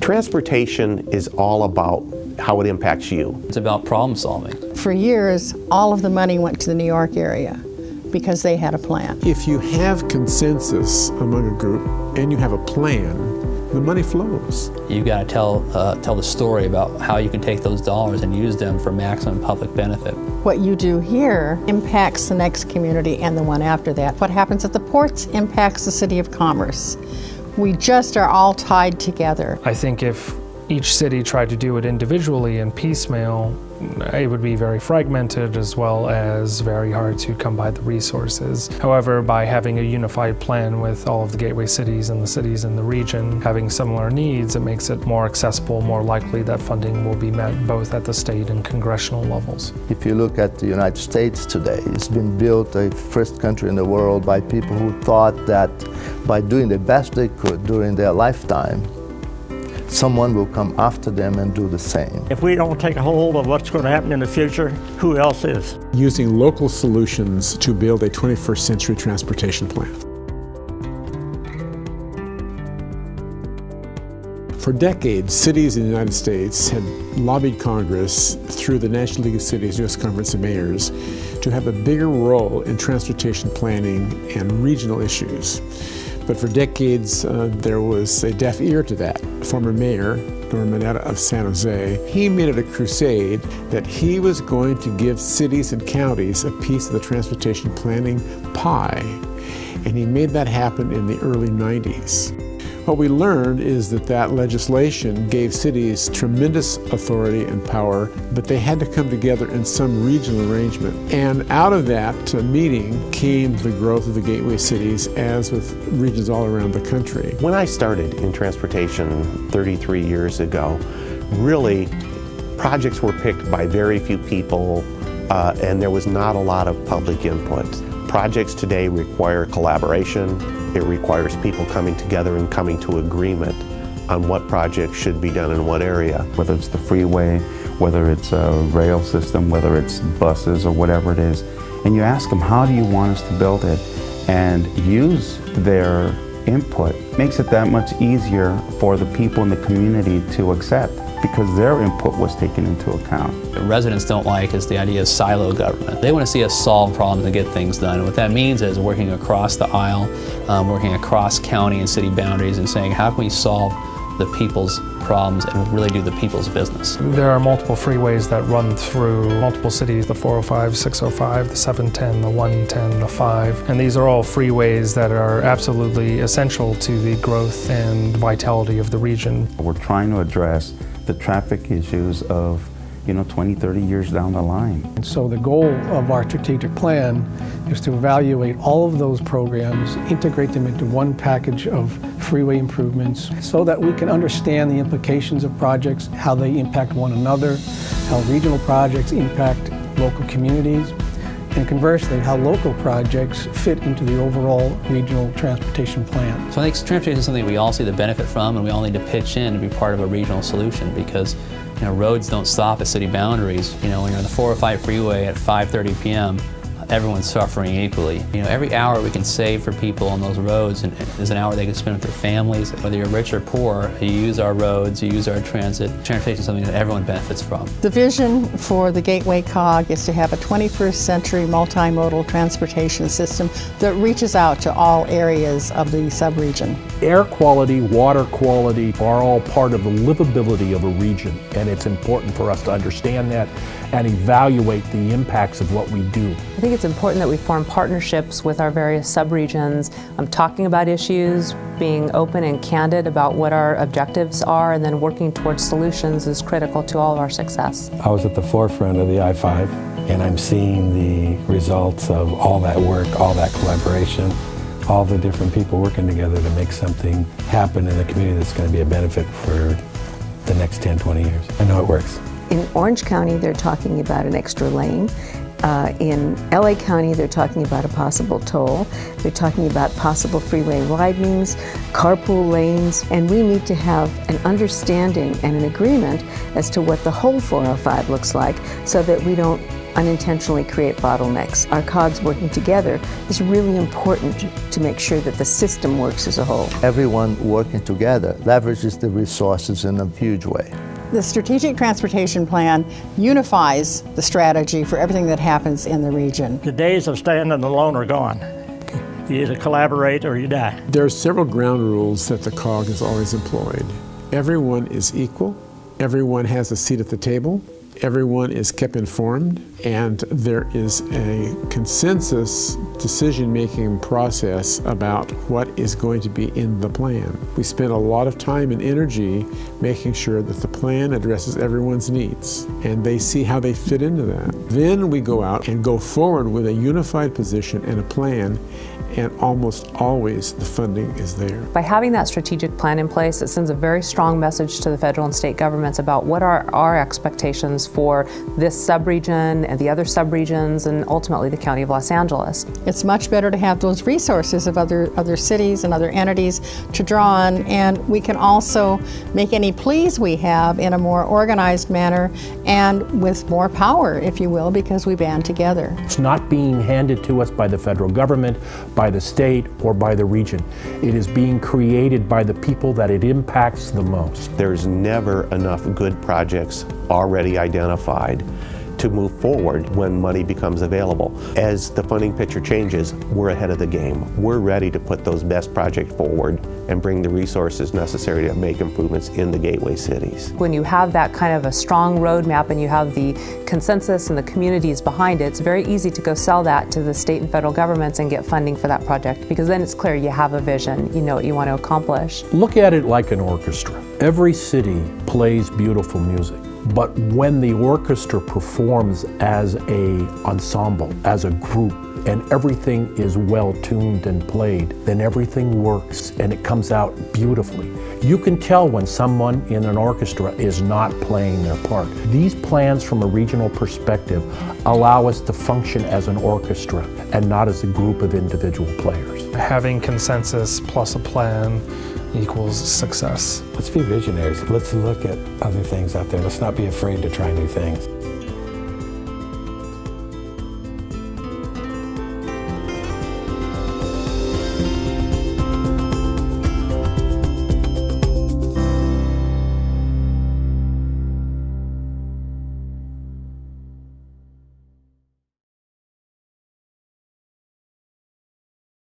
Transportation is all about how it impacts you. It's about problem solving. For years, all of the money went to the New York area because they had a plan. If you have consensus among a group and you have a plan, the money flows. You've got to tell the story about how you can take those dollars and use them for maximum public benefit. What you do here impacts the next community and the one after that. What happens at the ports impacts the city of Commerce. We just are all tied together. I think if each city tried to do it individually and piecemeal, it would be very fragmented as well as very hard to come by the resources. However, by having a unified plan with all of the gateway cities and the cities in the region having similar needs, it makes it more accessible, more likely that funding will be met both at the state and congressional levels. If you look at the United States today, it's been built a first country in the world by people who thought that by doing the best they could during their lifetime, someone will come after them and do the same. If we don't take a hold of what's going to happen in the future, who else is? Using local solutions to build a 21st century transportation plan. For decades, cities in the United States had lobbied Congress through the National League of Cities, U.S. Conference of Mayors, to have a bigger role in transportation planning and regional issues. But for decades, there was a deaf ear to that. Former mayor, Norman Mineta of San Jose, he made it a crusade that he was going to give cities and counties a piece of the transportation planning pie. And he made that happen in the early 90s. What we learned is that legislation gave cities tremendous authority and power, but they had to come together in some regional arrangement. And out of that meeting came the growth of the gateway cities, as with regions all around the country. When I started in transportation 33 years ago, really projects were picked by very few people and there was not a lot of public input. Projects today require collaboration. It requires people coming together and coming to agreement on what projects should be done in what area. Whether it's the freeway, whether it's a rail system, whether it's buses or whatever it is, and you ask them, how do you want us to build it? And use their input. Makes it that much easier for the people in the community to accept, because their input was taken into account. What residents don't like is the idea of silo government. They want to see us solve problems and get things done. And what that means is working across the aisle, working across county and city boundaries and saying, how can we solve the people's problems and really do the people's business? There are multiple freeways that run through multiple cities, the 405, 605, the 710, the 110, the 5. And these are all freeways that are absolutely essential to the growth and vitality of the region. We're trying to address the traffic issues of 20, 30 years down the line. And so the goal of our strategic plan is to evaluate all of those programs, integrate them into one package of freeway improvements so that we can understand the implications of projects, how they impact one another, how regional projects impact local communities, and conversely, how local projects fit into the overall regional transportation plan. So I think transportation is something we all see the benefit from, and we all need to pitch in to be part of a regional solution, because roads don't stop at city boundaries. When you're on the 405 freeway at 5:30 p.m., everyone's suffering equally. Every hour we can save for people on those roads is an hour they can spend with their families. Whether you're rich or poor, you use our roads, you use our transit. Transportation is something that everyone benefits from. The vision for the Gateway COG is to have a 21st century multimodal transportation system that reaches out to all areas of the subregion. Air quality, water quality are all part of the livability of a region, and it's important for us to understand that and evaluate the impacts of what we do. I think it's important that we form partnerships with our various subregions, talking about issues, being open and candid about what our objectives are, and then working towards solutions is critical to all of our success. I was at the forefront of the I-5, and I'm seeing the results of all that work, all that collaboration, all the different people working together to make something happen in the community that's going to be a benefit for the next 10, 20 years. I know it works. In Orange County, they're talking about an extra lane. In LA County, they're talking about a possible toll. They're talking about possible freeway widenings, carpool lanes, and we need to have an understanding and an agreement as to what the whole 405 looks like so that we don't unintentionally create bottlenecks. Our cogs working together is really important to make sure that the system works as a whole. Everyone working together leverages the resources in a huge way. The Strategic Transportation Plan unifies the strategy for everything that happens in the region. The days of standing alone are gone. You either collaborate or you die. There are several ground rules that the COG has always employed. Everyone is equal, everyone has a seat at the table, everyone is kept informed, and there is a consensus decision-making process about what is going to be in the plan. We spend a lot of time and energy making sure that the plan addresses everyone's needs, and they see how they fit into that. Then we go out and go forward with a unified position and a plan, and almost always the funding is there. By having that strategic plan in place, it sends a very strong message to the federal and state governments about what are our expectations for this subregion and the other subregions and ultimately the County of Los Angeles. It's much better to have those resources of other cities and other entities to draw on, and we can also make any pleas we have in a more organized manner and with more power, if you will, because we band together. It's not being handed to us by the federal government, by the state, or by the region. It is being created by the people that it impacts the most. There's never enough good projects already identified to move forward when money becomes available. As the funding picture changes, we're ahead of the game. We're ready to put those best projects forward and bring the resources necessary to make improvements in the gateway cities. When you have that kind of a strong roadmap and you have the consensus and the communities behind it, it's very easy to go sell that to the state and federal governments and get funding for that project, because then it's clear you have a vision, you know what you want to accomplish. Look at it like an orchestra. Every city plays beautiful music. But when the orchestra performs as an ensemble, as a group, and everything is well tuned and played, then everything works and it comes out beautifully. You can tell when someone in an orchestra is not playing their part. These plans from a regional perspective allow us to function as an orchestra and not as a group of individual players. Having consensus plus a plan equals success. Let's be visionaries. Let's look at other things out there. Let's not be afraid to try new things.